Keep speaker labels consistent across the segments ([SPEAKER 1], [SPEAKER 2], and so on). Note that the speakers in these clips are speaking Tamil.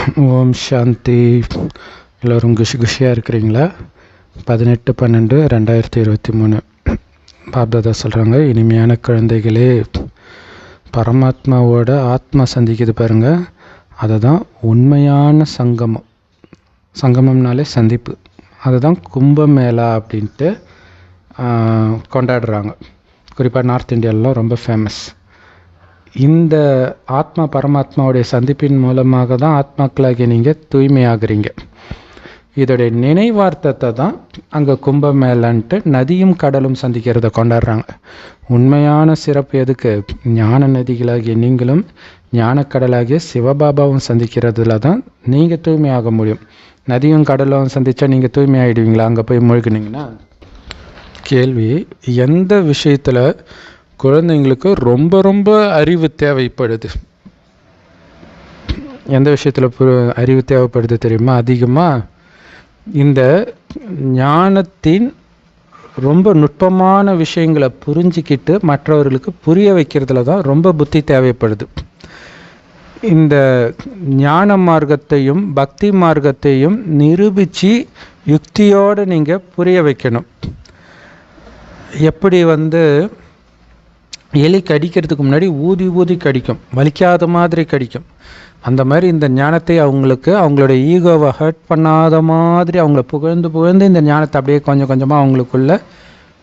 [SPEAKER 1] ஓம் சாந்தி. எல்லோரும் குஷியாக இருக்கிறீங்களா? 18/12/2023 பாப்தாதா சொல்கிறாங்க, இனிமையான குழந்தைகளே, பரமாத்மாவோட ஆத்மா சந்திக்குது பாருங்கள், அதை தான் உண்மையான சங்கமம். சங்கமம்னாலே சந்திப்பு. அதுதான் கும்பமேளா அப்படின்ட்டு கொண்டாடுறாங்க. குறிப்பாக நார்த் இந்தியாவிலாம் ரொம்ப ஃபேமஸ். இந்த ஆத்மா பரமாத்மாவுடைய சந்திப்பின் மூலமாக தான் ஆத்மாக்களாகிய நீங்கள் தூய்மையாகிறீங்க. இதோடைய நினைவார்த்தத்தை தான் அங்கே கும்பமேளான்ட்டு நதியும் கடலும் சந்திக்கிறத கொண்டாடுறாங்க. உண்மையான சிறப்பு எதுக்கு? ஞான நதிகளாகிய நீங்களும் ஞானக்கடலாகிய சிவபாபாவும் சந்திக்கிறதுல தான் நீங்கள் தூய்மையாக முடியும். நதியும் கடலும் சந்தித்தா நீங்கள் தூய்மையாகிடுவீங்களா அங்கே போய் மூழ்கினீங்கன்னா? கேள்வி, எந்த விஷயத்தில் குழந்தைங்களுக்கு ரொம்ப ரொம்ப அறிவு தேவைப்படுது? எந்த விஷயத்தில் அறிவு தேவைப்படுது தெரியுமா? அதிகமாக இந்த ஞானத்தின் ரொம்ப நுட்பமான விஷயங்களை புரிஞ்சிக்கிட்டு மற்றவர்களுக்கு புரிய வைக்கிறதுல தான் ரொம்ப புத்தி தேவைப்படுது. இந்த ஞான மார்க்கத்தையும் பக்தி மார்க்கத்தையும் நிரூபித்து யுக்தியோடு நீங்கள் புரிய வைக்கணும். எப்படி எலி கடிக்கிறதுக்கு முன்னாடி ஊதி ஊதி கடிக்கும், வலிக்காத மாதிரி கடிக்கும். அந்த மாதிரி இந்த ஞானத்தை அவங்களுடைய ஈகோவை ஹர்ட் பண்ணாத மாதிரி அவங்கள புகழ்ந்து இந்த ஞானத்தை அப்படியே கொஞ்சம் கொஞ்சமாக அவங்களுக்குள்ள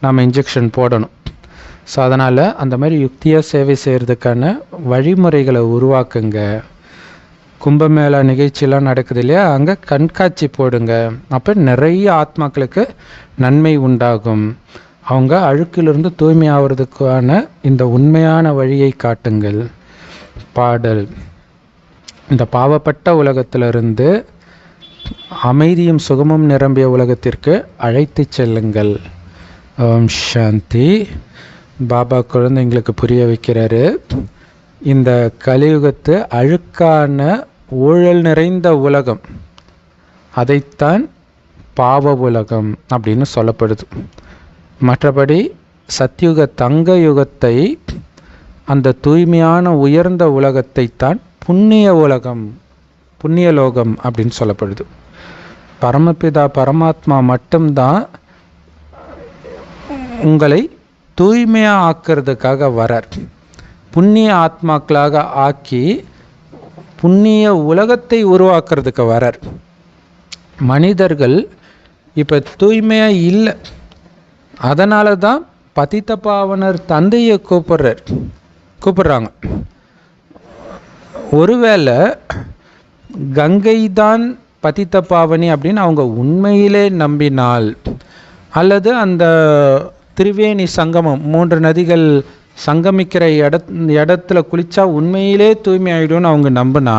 [SPEAKER 1] நம்ம இன்ஜெக்ஷன் போடணும். ஸோ அதனால் அந்த மாதிரி யுக்தியாக சேவை செய்கிறதுக்கான வழிமுறைகளை உருவாக்குங்க. கும்பமேளா நிகழ்ச்சியெல்லாம் நடக்குது இல்லையா, அங்கே கண்காட்சி போடுங்க. அப்போ நிறைய ஆத்மாக்களுக்கு நன்மை உண்டாகும். அவங்க அழுக்கிலிருந்து தூய்மை ஆகிறதுக்கான இந்த உண்மையான வழியை காட்டுங்கள். பாடல், இந்த பாவப்பட்ட உலகத்திலிருந்து அமைதியும் சுகமும் நிரம்பிய உலகத்திற்கு அழைத்து செல்லுங்கள். ஓம் சாந்தி. பாபா குழந்தைங்களுக்கு புரிய வைக்கிறாரு, இந்த கலியுகத்து அழுக்கான ஊழல் நிறைந்த உலகம், அதைத்தான் பாவ உலகம் அப்படின்னு சொல்லப்படுது. மற்றபடி சத்யுக தங்க யுகத்தை, அந்த தூய்மையான உயர்ந்த உலகத்தை தான் புண்ணிய உலகம், புண்ணிய லோகம் அப்படின்னு சொல்லப்படுது. பரமபிதா பரமாத்மா மட்டும்தான் உங்களை தூய்மையாக ஆக்கிறதுக்காக வரார். புண்ணிய ஆத்மாக்களாக ஆக்கி புண்ணிய உலகத்தை உருவாக்குறதுக்கு வரார். மனிதர்கள் இப்போ தூய்மையாக இல்லை, அதனால தான் பதித்த பாவனர் தந்தையை கூப்பிடுறாங்க. ஒருவேளை கங்கை தான் பதித்த பாவனி அப்படின்னு அவங்க உண்மையிலே நம்பினால், அல்லது அந்த திரிவேணி சங்கமம் 3 நதிகள் சங்கமிக்கிற இடத்துல குளிச்சா உண்மையிலே தூய்மை ஆகிடும்னு அவங்க நம்பினா,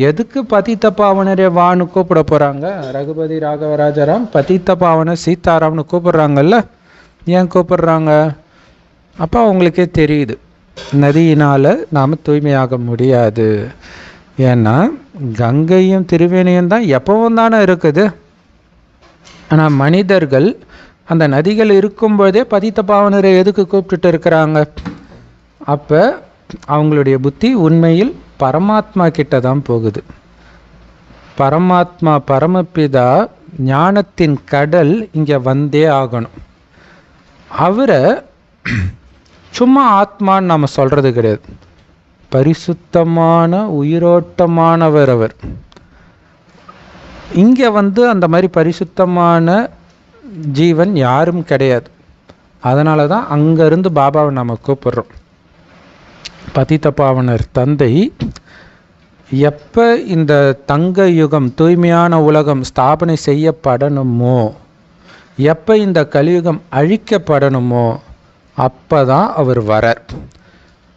[SPEAKER 1] எதுக்கு பதித்த பாவனரே வான்னு கூப்பிட போகிறாங்க? ரகுபதி ராகவராஜராம் பதித்த பாவனர் சீதாராம்னு கூப்பிடுறாங்கல்ல, ஏன் கூப்பிடுறாங்க? அப்போ அவங்களுக்கே தெரியுது நதியினால் நாம் தூய்மையாக முடியாது. ஏன்னா கங்கையும் திருவேணியும் தான் எப்பவும் தானே இருக்குது. ஆனால் மனிதர்கள் அந்த நதிகள் இருக்கும்போதே பதித்த பாவனரை எதுக்கு கூப்பிட்டுட்டு இருக்கிறாங்க? அப்போ அவங்களுடைய புத்தி உண்மையில் பரமாத்மா கிட்ட தான் போகுது. பரமாத்மா பரமபிதா ஞானத்தின் கடல் இங்கே வந்தே ஆகணும். அவரை சும்மா ஆத்மான்னு நம்ம சொல்கிறது கிடையாது. பரிசுத்தமான உயிரோட்டமானவர் அவர். இங்கே அந்த மாதிரி பரிசுத்தமான ஜீவன் யாரும் கிடையாது. அதனால தான் அங்கேருந்து பாபாவை நம்ம கூப்பிடுறோம். பதித்த பாவனர் தந்தை எப்போ இந்த தங்க யுகம் தூய்மையான உலகம் ஸ்தாபனை செய்யப்படணுமோ, எப்போ இந்த கலியுகம் அழிக்கப்படணுமோ, அப்போ தான் அவர் வரார்.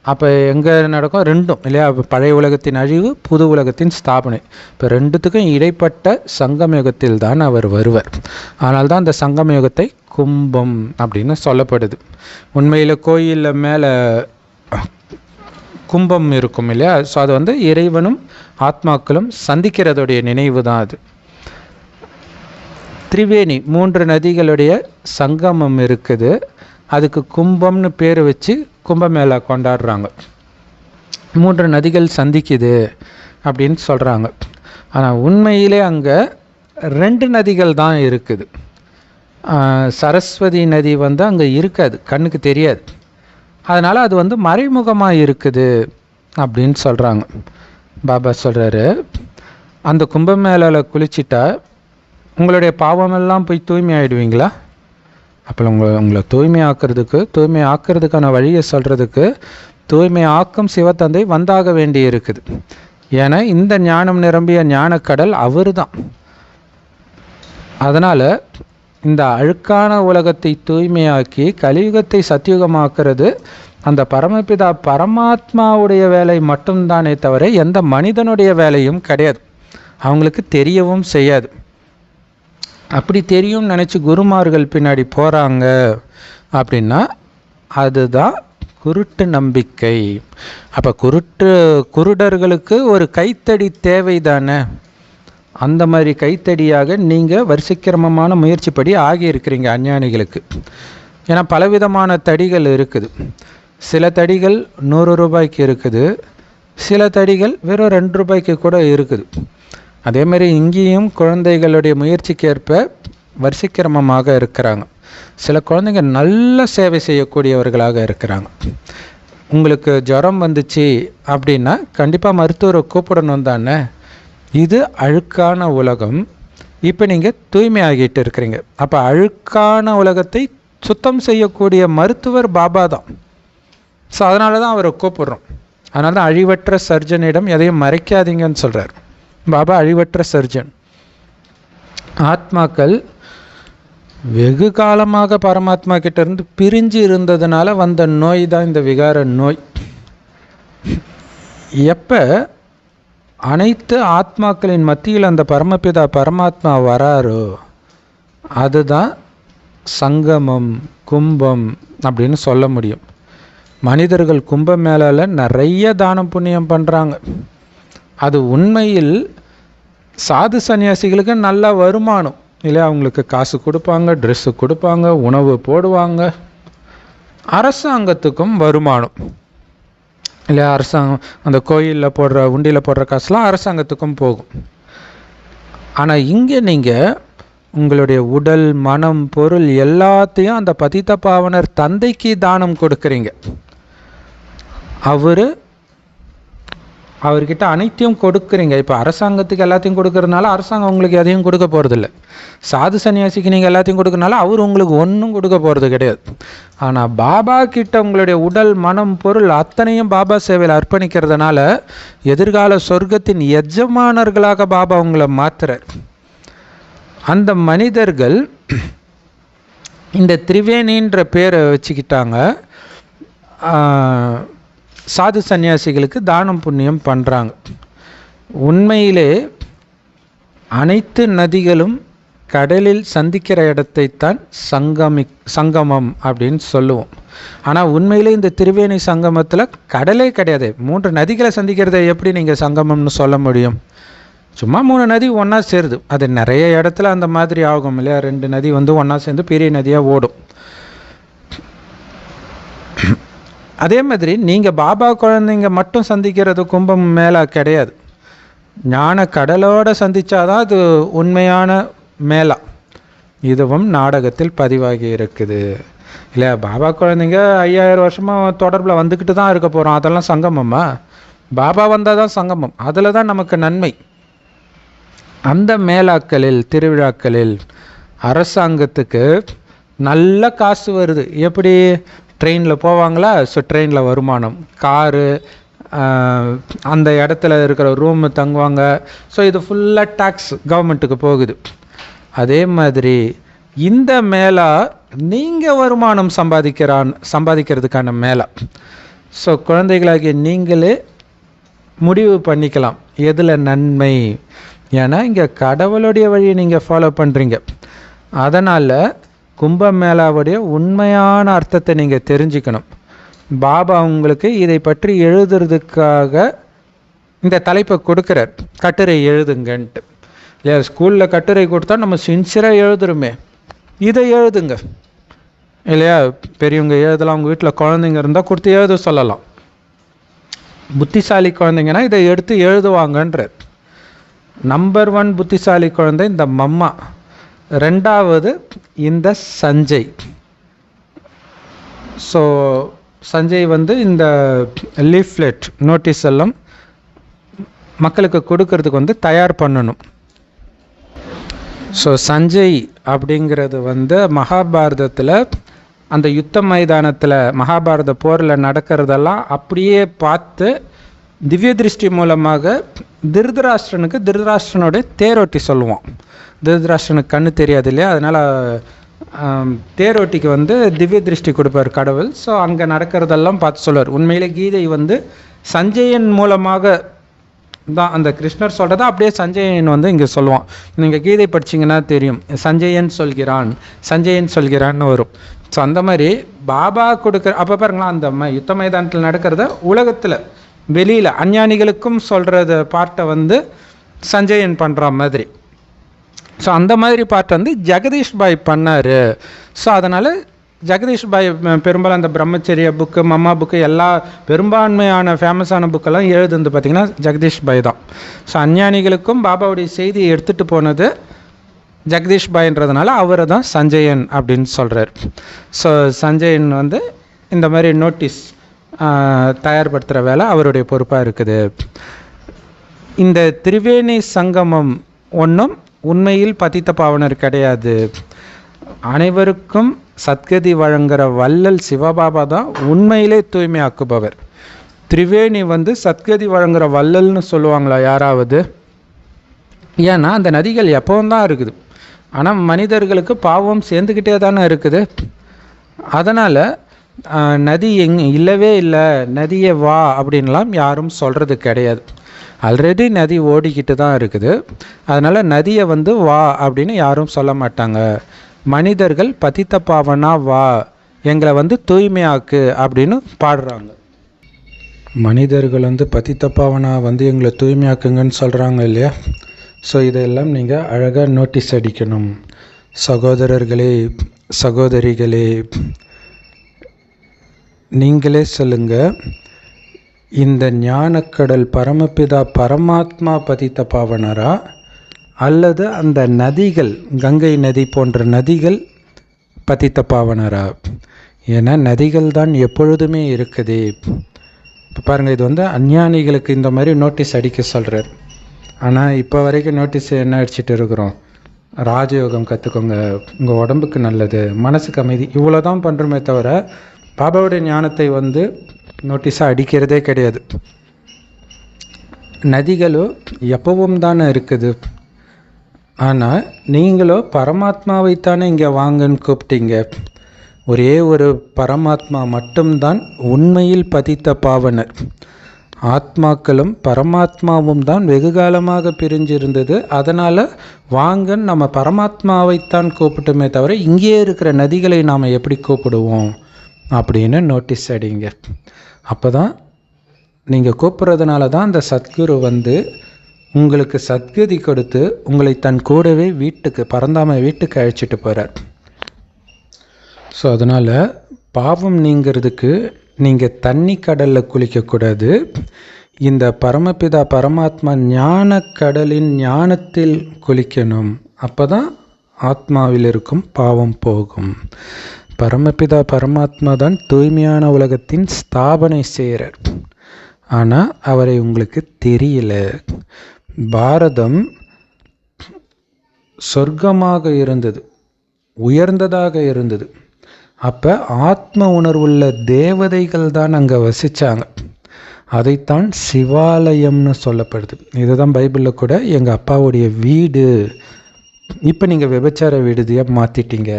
[SPEAKER 1] அப்போ எங்கே நடக்கும்? ரெண்டும் இல்லையா? பழைய உலகத்தின் அழிவு, புது உலகத்தின் ஸ்தாபனை. இப்போ ரெண்டுத்துக்கும் இடைப்பட்ட சங்கம யுகத்தில் தான் அவர் வருவார். அதனால தான் அந்த சங்கம யுகத்தை கும்பம் அப்படின்னு சொல்லப்படுது. உண்மையில் கோயிலில் மேலே கும்பம் இருக்கும் இல்லையா? ஸோ அது இறைவனும் ஆத்மாக்களும் சந்திக்கிறதுடைய நினைவு தான் அது. திரிவேணி 3 நதிகளுடைய சங்கமம் இருக்குது. அதுக்கு கும்பம்னு பேர் வச்சு கும்பமேளா கொண்டாடுறாங்க. 3 நதிகள் சந்திக்குது அப்படின்னு சொல்கிறாங்க. ஆனால் உண்மையிலே அங்கே 2 நதிகள் தான் இருக்குது. சரஸ்வதி நதி அங்கே இருக்காது, கண்ணுக்கு தெரியாது. அதனால் அது மறைமுகமாக இருக்குது அப்படின்னு சொல்கிறாங்க. பாபா சொல்கிறாரு, அந்த கும்பமேளாவில் குளிச்சிட்டா உங்களுடைய பாவமெல்லாம் போய் தூய்மை ஆகிடுவீங்களா? அப்போ உங்களை தூய்மை ஆக்கிறதுக்கான வழியை சொல்கிறதுக்கு தூய்மை ஆக்கும் சிவத்தந்தை வந்தாக வேண்டி இருக்குது. ஏன்னா இந்த ஞானம் நிரம்பிய ஞானக்கடல் அவர் தான். அதனால் இந்த அழுக்கான உலகத்தை தூய்மையாக்கி கலியுகத்தை சத்தியுகமாக்குறது அந்த பரமபிதா பரமாத்மாவுடைய வேலை மட்டும்தானே தவிர எந்த மனிதனுடைய வேலையும் கிடையாது. அவங்களுக்கு தெரியவும் செய்யாது. அப்படி தெரியும் நினச்சி குருமார்கள் பின்னாடி போகிறாங்க அப்படின்னா அதுதான் குருட்டு நம்பிக்கை. அப்போ குருடர்களுக்கு ஒரு கைத்தடி தேவை தானே. அந்த மாதிரி கைத்தடியாக நீங்கள் வரிசைக்கிரமமான முயற்சிப்படி ஆகியிருக்கிறீங்க அஞ்ஞானிகளுக்கு. ஏன்னா பலவிதமான தடிகள் இருக்குது. சில தடிகள் 100 ரூபாய்க்கு இருக்குது, சில தடிகள் வெறும் 2 ரூபாய்க்கு கூட இருக்குது. அதே மாதிரி இங்கேயும் குழந்தைகளுடைய முயற்சிக்கேற்ப வரிசைக்கிரமமாக இருக்கிறாங்க. சில குழந்தைங்க நல்ல சேவை செய்யக்கூடியவர்களாக இருக்கிறாங்க. உங்களுக்கு ஜுரம் வந்துச்சு அப்படின்னா கண்டிப்பாக மருத்துவரை கூப்பிடணும் தானே. இது அழுக்கான உலகம். இப்போ நீங்கள் தூய்மை ஆகிட்டு இருக்கிறீங்க. அப்போ அழுக்கான உலகத்தை சுத்தம் செய்யக்கூடிய மருத்துவர் பாபா தான். ஸோ அதனால தான் அவரை கூப்பிடுறோம். அதனால தான் அழிவற்ற சர்ஜனிடம் எதையும் மறைக்காதீங்கன்னு சொல்கிறார் பாபா. அழிவற்ற சர்ஜன். ஆத்மாக்கள் வெகு காலமாக பரமாத்மா கிட்ட இருந்து பிரிஞ்சு இருந்ததுனால வந்த நோய் தான் இந்த விகார நோய். எப்போ அனைத்து ஆத்மாக்களின் மத்தியில் அந்த பரமபிதா பரமாத்மா வராரோ அதுதான் சங்கமம், கும்பம் அப்படின்னு சொல்ல முடியும். மனிதர்கள் கும்பமேளால நிறைய தானம் புண்ணியம் பண்ணுறாங்க. அது உண்மையில் சாது சன்னியாசிகளுக்கு நல்ல வருமானம் இல்லையா? அவங்களுக்கு காசு கொடுப்பாங்க, ட்ரெஸ்ஸு கொடுப்பாங்க, உணவு போடுவாங்க. அரசாங்கத்துக்கும் வருமானம் இல்லையா? அரசாங்கம் அந்த கோயிலில் போடுற உண்டியில் போடுற காசுலாம் அரசாங்கத்துக்கும் போகும். ஆனால் இங்கே நீங்கள் உங்களுடைய உடல், மனம், பொருள் எல்லாத்தையும் அந்த பதித்த பாவனர் தந்தைக்கு தானம் கொடுக்குறீங்க. அவர்கிட்ட அனைத்தையும் கொடுக்குறீங்க. இப்போ அரசாங்கத்துக்கு எல்லாத்தையும் கொடுக்கறதுனால அரசாங்கம் உங்களுக்கு எதையும் கொடுக்க போகிறதில்ல. சாது சன்னியாசிக்கு நீங்கள் எல்லாத்தையும் கொடுக்கறனால அவர் உங்களுக்கு ஒன்றும் கொடுக்க போகிறது கிடையாது. ஆனால் பாபா கிட்ட உங்களுடைய உடல், மனம், பொருள் அத்தனையும் பாபா சேவையில் அர்ப்பணிக்கிறதுனால எதிர்கால சொர்க்கத்தின் எஜமானர்களாக பாபா உங்களை மாற்றுறார். அந்த மனிதர்கள் இந்த திரிவேணின்ற பேரை வச்சுக்கிட்டாங்க. சாது சன்னியாசிகளுக்கு தானம் புண்ணியம் பண்ணுறாங்க. உண்மையிலே அனைத்து நதிகளும் கடலில் சந்திக்கிற இடத்தைத்தான் சங்கமம் அப்படின்னு சொல்லுவோம். ஆனால் உண்மையிலே இந்த திரிவேணி சங்கமத்தில் கடலே கிடையாது. 3 நதிகளை சந்திக்கிறத எப்படி நீங்கள் சங்கமம்னு சொல்ல முடியும்? சும்மா 3 நதி ஒன்றா சேருது. அது நிறைய இடத்துல அந்த மாதிரி ஆகும் இல்லையா? 2 நதி ஒன்றா சேர்ந்து பெரிய நதியாக ஓடும். அதே மாதிரி நீங்கள் பாபா குழந்தைங்க மட்டும் சந்திக்கிறது கும்பம் மேளா கிடையாது. ஞான கடலோடு சந்தித்தாதான் அது உண்மையான மேளா. இதுவும் நாடகத்தில் பதிவாகி இருக்குது இல்லையா? பாபா குழந்தைங்க 5000 வருஷமாக தொடர்பில் வந்துக்கிட்டு தான் இருக்க போகிறோம். அதெல்லாம் சங்கமமா? பாபா வந்தால் தான் சங்கமம். அதில் தான் நமக்கு நன்மை. அந்த மேளாக்களில், திருவிழாக்களில் அரசாங்கத்துக்கு நல்ல காசு வருது. எப்படி? ட்ரெயினில் போவாங்களா? ஸோ ட்ரெயினில் வருமானம், காரு, அந்த இடத்துல இருக்கிற ரூமு தங்குவாங்க. ஸோ இது ஃபுல்லாக டேக்ஸ் கவர்மெண்ட்டுக்கு போகுது. அதே மாதிரி இந்த மேளா நீங்கள் வருமானம் சம்பாதிக்கிறதுக்கான மேளா. ஸோ குழந்தைகளாகிய நீங்களே முடிவு பண்ணிக்கலாம் எதில் நன்மை. ஏன்னா இங்கே கடவுளுடைய வழியை நீங்கள் ஃபாலோ பண்ணுறீங்க. அதனால் கும்பமேளாவுடைய உண்மையான அர்த்தத்தை நீங்கள் தெரிஞ்சுக்கணும். பாபா உங்களுக்கு இதை பற்றி எழுதுறதுக்காக இந்த தலைப்பை கொடுக்குறார். கட்டுரை எழுதுங்கன்ட்டு இல்லையா? ஸ்கூலில் கட்டுரை கொடுத்தா நம்ம சின்சியராக எழுதுருமே, இதை எழுதுங்க இல்லையா? பெரியவங்க எழுதலாம், அவங்க வீட்டில் குழந்தைங்க இருந்தால் கொடுத்து எழுத சொல்லலாம். புத்திசாலி குழந்தைங்கன்னா இதை எடுத்து எழுதுவாங்கன்றார். நம்பர் 1 புத்திசாலி குழந்தை இந்த மம்மா, ரெண்டாவது இந்த சஞ்சய். ஸோ சஞ்சய் வந்து இந்த லீஃப்லெட் நோட்டீஸ் எல்லாம் மக்களுக்கு கொடுக்கறதுக்கு வந்து தயார் பண்ணணும். ஸோ சஞ்சய் அப்படிங்கிறது வந்து மகாபாரதத்தில் அந்த யுத்த மைதானத்தில் மகாபாரத போரில் நடக்கிறதெல்லாம் அப்படியே பார்த்து திவ்ய திருஷ்டி மூலமாக திருதராஷ்டிரனுடைய தேரோட்டி சொல்லுவான். திருதராஷ்டிரனுக்கு கண்ணு தெரியாது இல்லையா, அதனால் தேரோட்டிக்கு வந்து திவ்ய திருஷ்டி கொடுப்பார் கடவுள். ஸோ அங்கே நடக்கிறதெல்லாம் பார்த்து சொல்லுவார். உண்மையிலே கீதை வந்து சஞ்சயன் மூலமாக தான், அந்த கிருஷ்ணர் சொல்கிறத அப்படியே சஞ்சயன் வந்து இங்கே சொல்லுவான். நீங்கள் கீதை படிச்சிங்கன்னா தெரியும், சஞ்சயன் சொல்கிறான்னு வரும். ஸோ அந்த மாதிரி பாபா கொடுக்குற அப்போ பாருங்களா, அந்த யுத்த மைதானத்தில் நடக்கிறத உலகத்தில் வெளியில் அஞ்ஞானிகளுக்கும் சொல்கிறத பார்ட்டை வந்து சஞ்சயன் பண்ணுற மாதிரி. ஸோ அந்த மாதிரி பார்ட் வந்து ஜெகதீஷ் பாய் பண்ணார். ஸோ அதனால் ஜெகதீஷ் பாய் பெரும்பாலும் அந்த பிரம்மச்சரிய புக்கு, மம்மா புக்கு, எல்லா பெரும்பான்மையான ஃபேமஸான புக்கெல்லாம் எழுதுந்து பார்த்திங்கன்னா ஜெகதீஷ் பாய் தான். ஸோ அஞ்ஞானிகளுக்கும் பாபாவுடைய செய்தியை எடுத்துகிட்டு போனது ஜெகதீஷ் பாய்ன்றதுனால அவரை தான் சஞ்சயன் அப்படின்னு சொல்கிறார். ஸோ சஞ்சயன் வந்து இந்த மாதிரி நோட்டீஸ் தயார்படுத்துகிற வேலை அவருடைய பொறுப்பாக இருக்குது. இந்த திரிவேணி சங்கமம் ஒன்றும் உண்மையில் பதித்த பாவனர் கிடையாது. அனைவருக்கும் சத்கதி வழங்குகிற வள்ளல் சிவபாபா தான் உண்மையிலே தூய்மையாக்குபவர். திரிவேணி வந்து சத்கதி வழங்குகிற வள்ளல்னு சொல்லுவாங்களா யாராவது? ஏன்னா அந்த நதிகள் எப்பவும் தான் இருக்குது, ஆனால் மனிதர்களுக்கு பாவம் சேர்ந்துக்கிட்டே தானே இருக்குது. அதனால் நதி இல்லவே இல்லை, நதியை வா அப்படின்லாம் யாரும் சொல்கிறது கிடையாது. ஆல்ரெடி நதி ஓடிக்கிட்டு தான் இருக்குது. அதனால் நதியை வந்து வா அப்படின்னு யாரும் சொல்ல மாட்டாங்க. மனிதர்கள் பதித்த பாவனா வா, எங்களை வந்து தூய்மையாக்கு அப்படின்னு பாடுறாங்க. மனிதர்கள் வந்து பதித்த பாவனா வந்து எங்களை தூய்மையாக்குங்கன்னு சொல்கிறாங்க இல்லையா? ஸோ இதெல்லாம் நீங்கள் அழகாக நோட்டீஸ் அடிக்கணும். சகோதரர்களே, சகோதரிகளே, நீங்களே சொல்லுங்கள், இந்த ஞானக்கடல் பரமபிதா பரமாத்மா பதித்த பாவனரா, அல்லது அந்த நதிகள், கங்கை நதி போன்ற நதிகள் பதித்த பாவனரா? ஏன்னா நதிகள் தான் எப்பொழுதுமே இருக்குது. இப்போ பாருங்கள், இது வந்து அஞ்ஞானிகளுக்கு இந்த மாதிரி நோட்டீஸ் அடிக்க சொல்கிறார். ஆனால் இப்போ வரைக்கும் நோட்டீஸ் என்ன அடிச்சுட்டு இருக்கிறோம்? ராஜயோகம் கற்றுக்கோங்க, உங்கள் உடம்புக்கு நல்லது, மனசுக்கு அமைதி, இவ்வளோ தான் பண்ணுறோமே தவிர பாபாவுடைய ஞானத்தை வந்து நோட்டீஸாக அடிக்கிறதே கிடையாது. நதிகளும் எப்பவும் தானே இருக்குது. ஆனால் நீங்களோ பரமாத்மாவைத்தானே இங்கே வாங்கன்னு கூப்பிட்டீங்க. ஒரே ஒரு பரமாத்மா மட்டும்தான் உண்மையில் பதித்த பாவனர். ஆத்மாக்களும் பரமாத்மாவும் தான் வெகு காலமாக பிரிஞ்சிருந்தது. அதனால் வாங்கன்னு நம்ம பரமாத்மாவைத்தான் கூப்பிட்டுமே தவிர இங்கே இருக்கிற நதிகளை நாம் எப்படி கூப்பிடுவோம் அப்படின்னு நோட்டீஸ் அடிங்க. அப்போ தான் நீங்கள் கூப்பிட்றதுனால தான் அந்த சத்குரு வந்து உங்களுக்கு சத்கதி கொடுத்து உங்களை தன் கூடவே வீட்டுக்கு, பரந்தாம வீட்டுக்கு அழைச்சிட்டு போகிறார். ஸோ அதனால் பாவம் நீங்கிறதுக்கு நீங்கள் தண்ணி கடலில் குளிக்கக்கூடாது. இந்த பரமபிதா பரமாத்மா ஞான கடலின் ஞானத்தில் குளிக்கணும். அப்போ தான் ஆத்மாவில் இருக்கும் பாவம் போகும். பரமபிதா பரமாத்மா தான் தூய்மையான உலகத்தின் ஸ்தாபனை செய்கிறார். ஆனால் அவரை உங்களுக்கு தெரியல. பாரதம் சொர்க்கமாக இருந்தது, உயர்ந்ததாக இருந்தது. அப்போ ஆத்ம உணர்வுள்ள தேவதைகள் தான் அங்கே வசித்தாங்க. அதைத்தான் சிவாலயம்னு சொல்லப்படுது. இதுதான் பைபிளில் கூட எங்கள் அப்பாவுடைய வீடு இப்போ நீங்கள் விபச்சார விடுதியாக மாற்றிட்டீங்க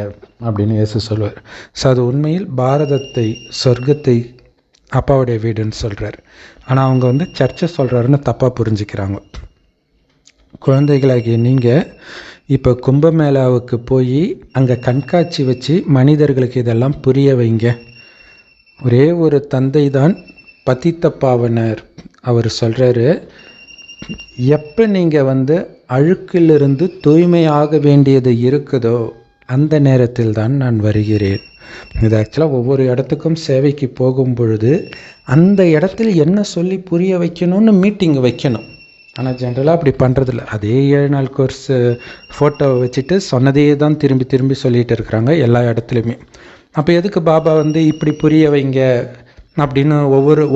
[SPEAKER 1] அப்படின்னு இயேசு சொல்வார். ஸோ அது உண்மையில் பாரதத்தை, சொர்க்கத்தை அப்பாவுடைய வீடுன்னு சொல்கிறார். ஆனால் அவங்க வந்து சர்ச்சை சொல்கிறாருன்னு தப்பாக புரிஞ்சுக்கிறாங்க. குழந்தைகளாகிய நீங்கள் இப்போ கும்பமேளாவுக்கு போய் அங்கே கண்காட்சி வச்சு மனிதர்களுக்கு இதெல்லாம் புரிய வைங்க. ஒரே ஒரு தந்தை தான் பதித்த பாவனர். அவர் சொல்கிறாரு, எப்போ நீங்கள் வந்து அழுக்கிலிருந்து தூய்மையாக வேண்டியது இருக்குதோ அந்த நேரத்தில் தான் நான் வருகிறேன். இது ஆக்சுவலாக ஒவ்வொரு இடத்துக்கும் சேவைக்கு போகும் பொழுது அந்த இடத்துல என்ன சொல்லி புரிய வைக்கணும்னு மீட்டிங் வைக்கணும். ஆனால் ஜென்ரலாக அப்படி பண்ணுறதில்ல. அதே 7 நாள் கோர்ஸ் ஃபோட்டோவை வச்சுட்டு சொன்னதையே தான் திரும்பி திரும்பி சொல்லிகிட்டு இருக்கிறாங்க எல்லா இடத்துலையுமே. அப்போ எதுக்கு பாபா வந்து இப்படி புரிய வைங்க அப்படின்னு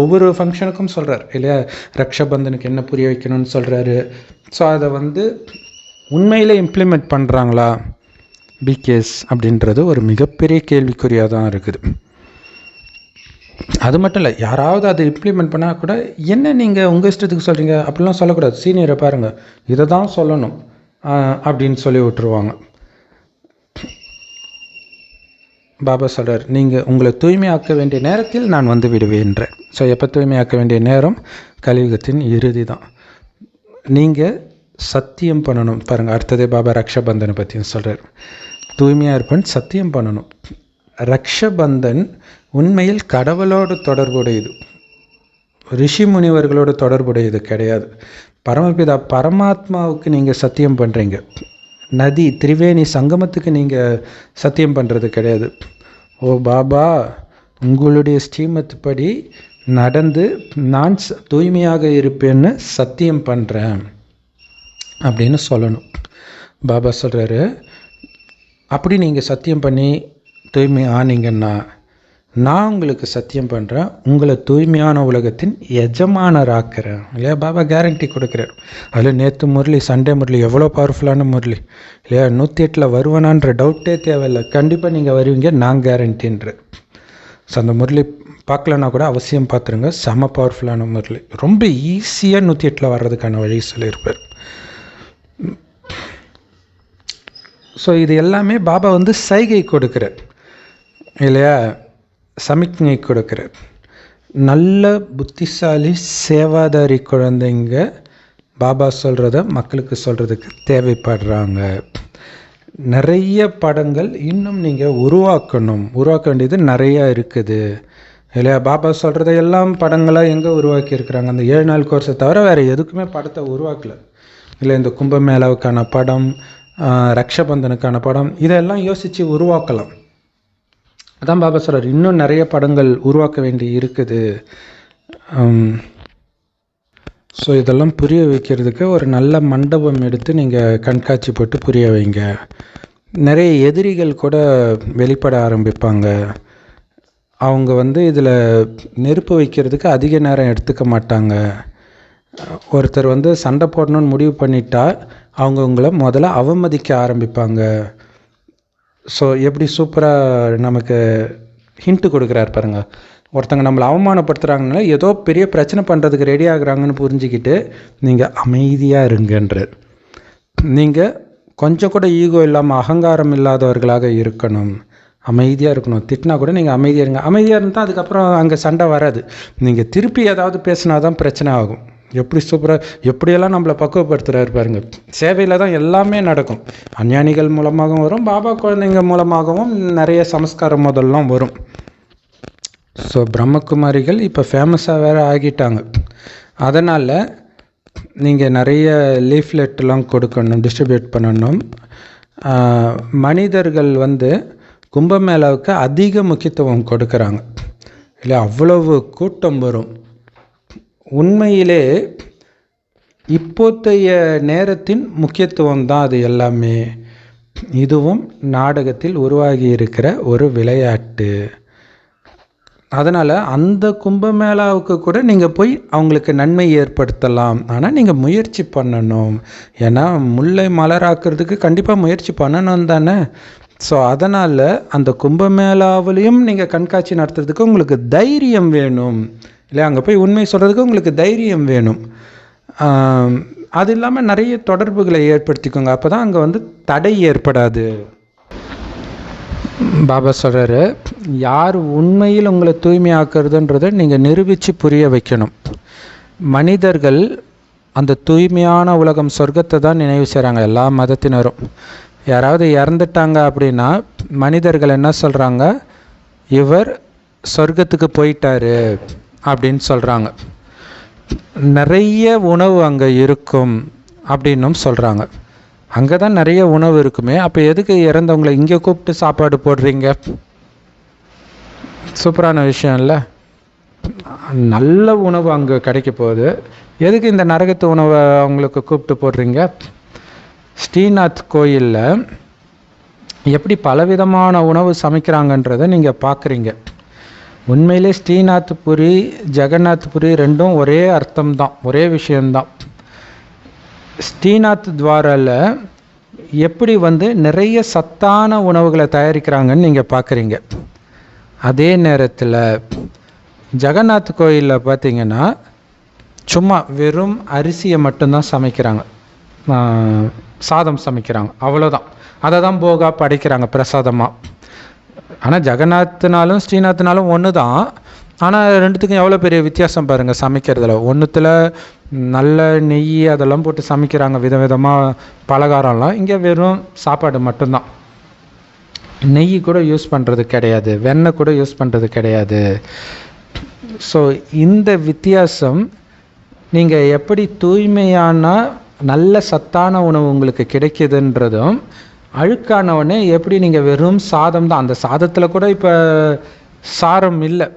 [SPEAKER 1] ஒவ்வொரு ஃபங்க்ஷனுக்கும் சொல்கிறார் இல்லையா? ரக்ஷபந்தனுக்கு என்ன புரிய வைக்கணும்னு சொல்கிறாரு. ஸோ அதை வந்து உண்மையில் இம்ப்ளிமெண்ட் பண்ணுறாங்களா பிகேஸ் அப்படின்றது ஒரு மிகப்பெரிய கேள்விக்குறியாக தான் இருக்குது. அது மட்டும் இல்லை, யாராவது அதை இம்ப்ளிமெண்ட் பண்ணால் கூட என்ன நீங்கள் உங்கள் இஷ்டத்துக்கு சொல்கிறீங்க அப்படிலாம் சொல்லக்கூடாது. சீனியரை பாருங்கள், இதை தான் சொல்லணும் அப்படின்னு சொல்லி விட்டுருவாங்க. பாபா சொல்கிறார், நீங்கள் உங்களை தூய்மையாக்க வேண்டிய நேரத்தில் நான் வந்து விடுவேன்றேன். ஸோ எப்போ தூய்மையாக்க வேண்டிய நேரம்? கலியுகத்தின் இறுதி தான். நீங்கள் சத்தியம் பண்ணணும். பாருங்கள், அடுத்ததே பாபா ரக்ஷபந்தனை பற்றியும் சொல்கிறார். தூய்மையாக இருப்பேன், சத்தியம் பண்ணணும். ரக்ஷபந்தன் உண்மையில் கடவுளோடு தொடர்புடையது, ரிஷி முனிவர்களோடு தொடர்புடையது கிடையாது. பரமபிதா பரமாத்மாவுக்கு நீங்கள் சத்தியம் பண்ணுறீங்க. நதி திரிவேணி சங்கமத்துக்கு நீங்கள் சத்தியம் பண்ணுறது கிடையாது. ஓ பாபா, உங்களுடைய ஸ்ரீமத் படி நடந்து நான் தூய்மையாக இருப்பேன்னு சத்தியம் பண்ணுறேன் அப்படின்னு சொல்லணும். பாபா சொல்கிறாரு, அப்படி நீங்கள் சத்தியம் பண்ணி தூய்மை ஆனீங்கன்னா நான் உங்களுக்கு சத்தியம் பண்ணுறேன், உங்களை தூய்மையான உலகத்தின் எஜமானராக்கிறேன் இல்லையா? பாபா கேரண்டி கொடுக்குறார். அதில் நேற்று முரளி, சண்டே முரளி எவ்வளோ பவர்ஃபுல்லான முரளி இல்லையா? 108 வருவானான்ற டவுட்டே தேவையில்லை, கண்டிப்பாக நீங்கள் வருவீங்க, நான் கேரண்டின்ற. ஸோ அந்த முரளி பார்க்கலன்னா கூட அவசியம் பார்த்துருங்க, செம பவர்ஃபுல்லான முரளி. ரொம்ப ஈஸியாக 108 வர்றதுக்கான வழி சொல்லியிருப்பார். ஸோ இது எல்லாமே பாபா வந்து சைகை கொடுக்குறார் இல்லையா? சமிக்ஞை கொடுக்குறார். நல்ல புத்திசாலி சேவாதாரி குழந்தைங்க பாபா சொல்கிறத மக்களுக்கு சொல்கிறதுக்கு தேவைப்படுறாங்க. நிறைய படங்கள் இன்னும் நீங்கள் உருவாக்க வேண்டியது நிறையா இருக்குது இல்லையா? பாபா சொல்கிறதையெல்லாம் படங்களாக எங்கே உருவாக்கியிருக்கிறாங்க? அந்த 7 நாள் கோர்ஸை தவிர வேறு எதுக்குமே படத்தை உருவாக்கலை இல்லை. இந்த கும்பமேளாவுக்கான படம், ரக்ஷபந்தனுக்கான படம், இதெல்லாம் யோசித்து உருவாக்கலாம். அதான் பாபா சொல்கிறார், இன்னும் நிறைய படங்கள் உருவாக்க வேண்டி இருக்குது. ஸோ இதெல்லாம் புரிய வைக்கிறதுக்கு ஒரு நல்ல மண்டபம் எடுத்து நீங்கள் கண்காட்சி போட்டு புரிய வைங்க. நிறைய எதிரிகள் கூட வெளிப்பட ஆரம்பிப்பாங்க. அவங்க வந்து இதில் நெருப்பு வைக்கிறதுக்கு அதிக நேரம் எடுத்துக்க மாட்டாங்க. ஒருத்தர் வந்து சண்டை போடணும்னு முடிவு பண்ணிட்டா அவங்க உங்களை முதல்ல அவமதிக்க ஆரம்பிப்பாங்க. ஸோ எப்படி சூப்பராக நமக்கு ஹிண்ட்டு கொடுக்குறாரு பாருங்கள். ஒருத்தங்க நம்மளை அவமானப்படுத்துகிறாங்கன்னா ஏதோ பெரிய பிரச்சனை பண்ணுறதுக்கு ரெடி ஆகுறாங்கன்னு புரிஞ்சுக்கிட்டு நீங்கள் அமைதியாக இருங்கன்றார். நீங்கள் கொஞ்சம் கூட ஈகோ இல்லாமல் அகங்காரம் இல்லாதவர்களாக இருக்கணும், அமைதியாக இருக்கணும். திட்டினா கூட நீங்கள் அமைதியாக இருங்க. அமைதியாக இருந்தால் அதுக்கப்புறம் அங்கே சண்டை வராது. நீங்கள் திருப்பி ஏதாவது பேசினா தான் பிரச்சனை ஆகும். எப்படி சூப்பராக எப்படியெல்லாம் நம்மளை பக்குவப்படுத்துகிறாரு பாருங்க. சேவையில் தான் எல்லாமே நடக்கும். அஞ்ஞானிகள் மூலமாகவும் வரும், பாபா குழந்தைங்க மூலமாகவும் நிறைய சமஸ்காரம் முதல்லாம் வரும். ஸோ பிரம்மகுமாரிகள் இப்போ ஃபேமஸாக வேறு ஆகிட்டாங்க. அதனால் நீங்கள் நிறைய லீஃப்லெட்லாம் கொடுக்கணும், டிஸ்ட்ரிபியூட் பண்ணணும். மனிதர்கள் வந்து கும்பமேளாவுக்கு அதிக முக்கியத்துவம் கொடுக்குறாங்க இல்லை? அவ்வளவு கூட்டம் வரும். உண்மையிலே இப்போதைய நேரத்தின் முக்கியத்துவம் தான் அது எல்லாமே. இதுவும் நாடகத்தில் உருவாகி இருக்கிற ஒரு விளையாட்டு. அதனால் அந்த கும்பமேளாவுக்கு கூட நீங்கள் போய் அவங்களுக்கு நன்மை ஏற்படுத்தலாம். ஆனால் நீங்கள் முயற்சி பண்ணணும். ஏன்னா முல்லை மலராக்கிறதுக்கு கண்டிப்பாக முயற்சி பண்ணணும் தானே. ஸோ அதனால் அந்த கும்பமேளாவிலையும் நீங்கள் கண்காட்சி நடத்துறதுக்கு உங்களுக்கு தைரியம் வேணும் இல்லை? அங்கே போய் உண்மை சொல்கிறதுக்கு உங்களுக்கு தைரியம் வேணும். அது இல்லாமல் நிறைய தொடர்புகளை ஏற்படுத்திக்கோங்க. அப்போ தான் அங்கே வந்து தடை ஏற்படாது. பாபா சொல்கிறாரு, யார் உண்மையில் உங்களை தூய்மையாக்குறதுன்றதை நீங்கள் நிரூபித்து புரிய வைக்கணும். மனிதர்கள் அந்த தூய்மையான உலகம் சொர்க்கத்தை தான் நினைவு செய்கிறாங்க, எல்லா மதத்தினரும். யாராவது இறந்துட்டாங்க அப்படின்னா மனிதர்கள் என்ன சொல்கிறாங்க? இவர் சொர்க்கத்துக்கு போயிட்டாரு அப்படின்னு சொல்கிறாங்க. நிறைய உணவு அங்கே இருக்கும் அப்படின்னும் சொல்கிறாங்க. அங்கே தான் நிறைய உணவு இருக்குமே, அப்போ எதுக்கு இறந்தவங்களை இங்கே கூப்பிட்டு சாப்பாடு போடுறீங்க? சூப்பரான விஷயம் இல்லை? நல்ல உணவு அங்கே கிடைக்க போகுது. எதுக்கு இந்த நரகத்து உணவை அவங்களுக்கு கூப்பிட்டு போடுறீங்க? ஸ்ரீநாத் கோயிலில் எப்படி பலவிதமான உணவு சமைக்கிறாங்கன்றதை நீங்கள் பார்க்குறீங்க. உண்மையிலே ஸ்ரீநாத் புரி, ஜெகநாத் புரி ரெண்டும் ஒரே அர்த்தம்தான், ஒரே விஷயந்தான். ஸ்ரீநாத் துவாரில் எப்படி நிறைய சத்தான உணவுகளை தயாரிக்கிறாங்கன்னு நீங்கள் பார்க்குறீங்க. அதே நேரத்தில் ஜெகநாத் கோயிலில் பார்த்தீங்கன்னா சும்மா வெறும் அரிசியை மட்டும்தான் சமைக்கிறாங்க, சாதம் சமைக்கிறாங்க, அவ்வளோதான். அதை தான் போகா படைக்கிறாங்க பிரசாதமாக. ஆனால் ஜெகநாத்னாலும் ஸ்ரீநாத்னாலும் ஒன்று தான். ஆனால் ரெண்டுத்துக்கும் எவ்வளோ பெரிய வித்தியாசம் பாருங்கள் சமைக்கிறதுல. ஒன்றுத்தில் நல்ல நெய் அதெல்லாம் போட்டு சமைக்கிறாங்க, விதவிதமாக பலகாரம்லாம். இங்கே வெறும் சாப்பாடு மட்டும்தான், நெய் கூட யூஸ் பண்ணுறது கிடையாது, வெண்ணெய் கூட யூஸ் பண்ணுறது கிடையாது. ஸோ இந்த வித்தியாசம், நீங்கள் எப்படி தூய்மையான நல்ல சத்தான உணவு உங்களுக்கு கிடைக்கிதுன்றதும், அழுக்கானவொடனே எப்படி நீங்கள் வெறும் சாதம் தான், அந்த சாதத்தில் கூட இப்போ சாரம் இல்லை,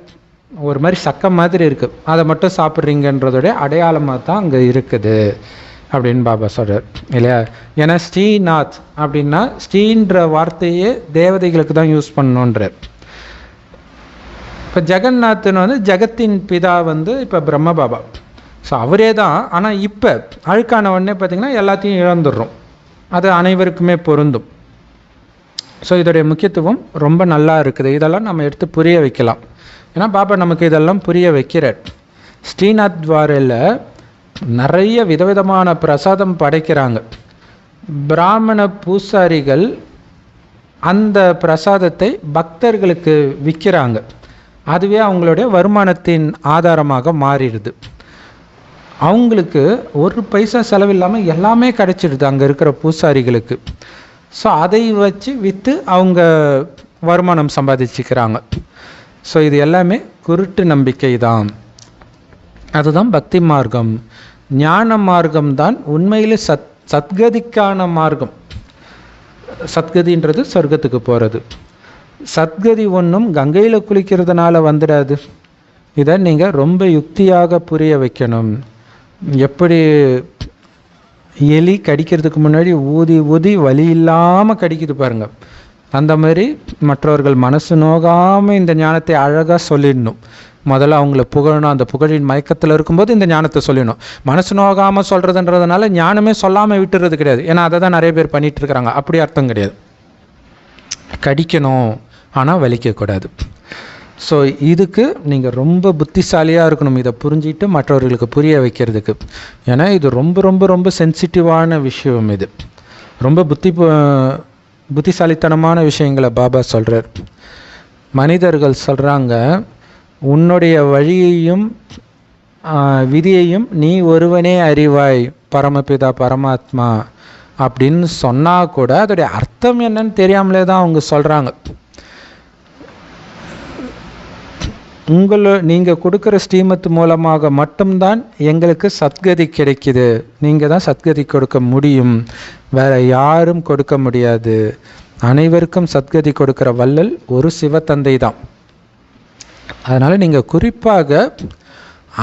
[SPEAKER 1] ஒரு மாதிரி சக்கை மாதிரி இருக்குது, அதை மட்டும் சாப்பிட்றீங்கன்றதோடைய அடையாளமாக தான் அங்கே இருக்குது அப்படின்னு பாபா சொல்கிறார் இல்லையா. ஏன்னா ஸ்ரீநாத் அப்படின்னா ஸ்ரீன்ற வார்த்தையே தேவதைகளுக்கு தான் யூஸ் பண்ணணுன்றார். இப்போ ஜெகநாத்னு ஜெகத்தின் பிதா இப்போ பிரம்ம பாபா. ஸோ அவரே தான். ஆனால் இப்போ அழுக்கான உடனே பார்த்திங்கன்னா எல்லாத்தையும் இழந்துடுறோம். அது அனைவருக்குமே பொருந்தும். ஸோ இதோடைய முக்கியத்துவம் ரொம்ப நல்லா இருக்குது. இதெல்லாம் நம்ம எடுத்து புரிய வைக்கலாம். ஏன்னா பாபா நமக்கு இதெல்லாம் புரிய வைக்கிறார். ஸ்ரீநாத் துவாரில் நிறைய விதவிதமான பிரசாதம் படைக்கிறாங்க. பிராமண பூசாரிகள் அந்த பிரசாதத்தை பக்தர்களுக்கு விற்கிறாங்க. அதுவே அவங்களுடைய வருமானத்தின் ஆதாரமாக மாறிடுது. அவங்களுக்கு ஒரு பைசா செலவில்லாமல் எல்லாமே கிடைச்சிடுது அங்கே இருக்கிற பூசாரிகளுக்கு. ஸோ அதை வச்சு விற்று அவங்க வருமானம் சம்பாதிச்சுக்கிறாங்க. ஸோ இது எல்லாமே குருட்டு நம்பிக்கை தான். அதுதான் பக்தி மார்க்கம். ஞான மார்க்கம் தான் உண்மையில் சத்கதிக்கான மார்க்கம். சத்கதின்றது சொர்க்கத்துக்கு போகிறது. சத்கதி ஒன்றும் கங்கையில் குளிக்கிறதுனால வந்துடாது. இதை நீங்கள் ரொம்ப யுக்தியாக புரிய வைக்கணும். எப்படி எலி கடிக்கிறதுக்கு முன்னாடி ஊதி ஊதி வலி இல்லாமல் கடிக்குது பாருங்கள், அந்த மாதிரி மற்றவர்கள் மனசு நோகாமல் இந்த ஞானத்தை அழகாக சொல்லிடணும். முதல்ல அவங்கள புகழணும். அந்த புகழின் மயக்கத்தில் இருக்கும்போது இந்த ஞானத்தை சொல்லிடணும். மனசு நோகாமல் சொல்கிறதுன்றதுனால ஞானமே சொல்லாமல் விட்டுறது கிடையாது. ஏன்னா அதை தான் நிறைய பேர் பண்ணிகிட்டு இருக்கிறாங்க. அப்படி அர்த்தம் கிடையாது. கடிக்கணும், ஆனால் வலிக்கக்கூடாது. ஸோ இதுக்கு நீங்கள் ரொம்ப புத்திசாலியாக இருக்கணும், இதை புரிஞ்சிட்டு மற்றவர்களுக்கு புரிய வைக்கிறதுக்கு. ஏன்னா இது ரொம்ப ரொம்ப ரொம்ப சென்சிட்டிவான விஷயம். இது ரொம்ப புத்திசாலித்தனமான விஷயங்களை பாபா சொல்கிறார். மனிதர்கள் சொல்கிறாங்க, உன்னுடைய வழியையும் விதியையும் நீ ஒருவனே அறிவாய், பரமபிதா பரமாத்மா அப்படின்னு சொன்னால் கூட அதோடைய அர்த்தம் என்னன்னு தெரியாமலே தான் அவங்க சொல்கிறாங்க. நீங்கள் கொடுக்குற ஸ்ரீமத் மூலமாக மட்டும்தான் எங்களுக்கு சத்கதி கிடைக்குது. நீங்கள் தான் சத்கதி கொடுக்க முடியும், வேறு யாரும் கொடுக்க முடியாது. அனைவருக்கும் சத்கதி கொடுக்குற வள்ளல் ஒரு சிவத்தந்தை தான். அதனால் நீங்கள் குறிப்பாக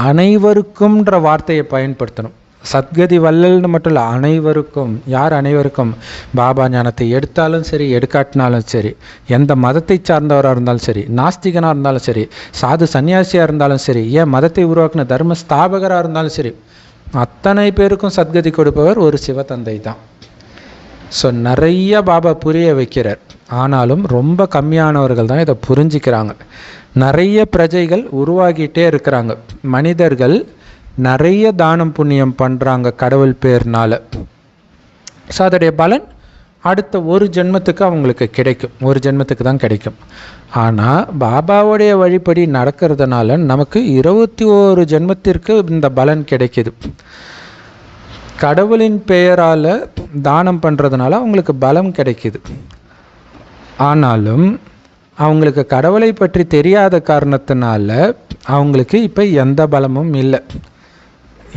[SPEAKER 1] அனைவருக்கும்ன்ற வார்த்தையை பயன்படுத்தணும். சத்கதி வள்ளல்னு மட்டும் இல்லை, அனைவருக்கும். யார் அனைவருக்கும்? பாபா ஞானத்தை எடுத்தாலும் சரி, எடுக்காட்டினாலும் சரி, எந்த மதத்தை சார்ந்தவராக இருந்தாலும் சரி, நாஸ்திகனாக இருந்தாலும் சரி, சாது சன்னியாசியாக இருந்தாலும் சரி, ஏன் மதத்தை உருவாக்கின தர்ம ஸ்தாபகராக இருந்தாலும் சரி, அத்தனை பேருக்கும் சத்கதி கொடுப்பவர் ஒரு சிவத்தந்தை தான். ஸோ நிறைய பாபா புரிய வைக்கிறார். ஆனாலும் ரொம்ப கம்மியானவர்கள் தான் இதை புரிஞ்சிக்கிறாங்க. நிறைய பிரஜைகள் உருவாகிட்டே இருக்கிறாங்க. மனிதர்கள் நிறைய தானம் புண்ணியம் பண்ணுறாங்க கடவுள் பேர்னால. ஸோ அதோடைய பலன் அடுத்த ஒரு ஜென்மத்துக்கு அவங்களுக்கு கிடைக்கும், ஒரு ஜென்மத்துக்கு தான் கிடைக்கும். ஆனால் பாபாவுடைய வழிபடி நடக்கிறதுனால நமக்கு 21 ஜென்மத்திற்கு இந்த பலன் கிடைக்கிது. கடவுளின் பெயரால் தானம் பண்ணுறதுனால அவங்களுக்கு பலம் கிடைக்கிது. ஆனாலும் அவங்களுக்கு கடவுளை பற்றி தெரியாத காரணத்தினால அவங்களுக்கு இப்போ எந்த பலமும் இல்லை.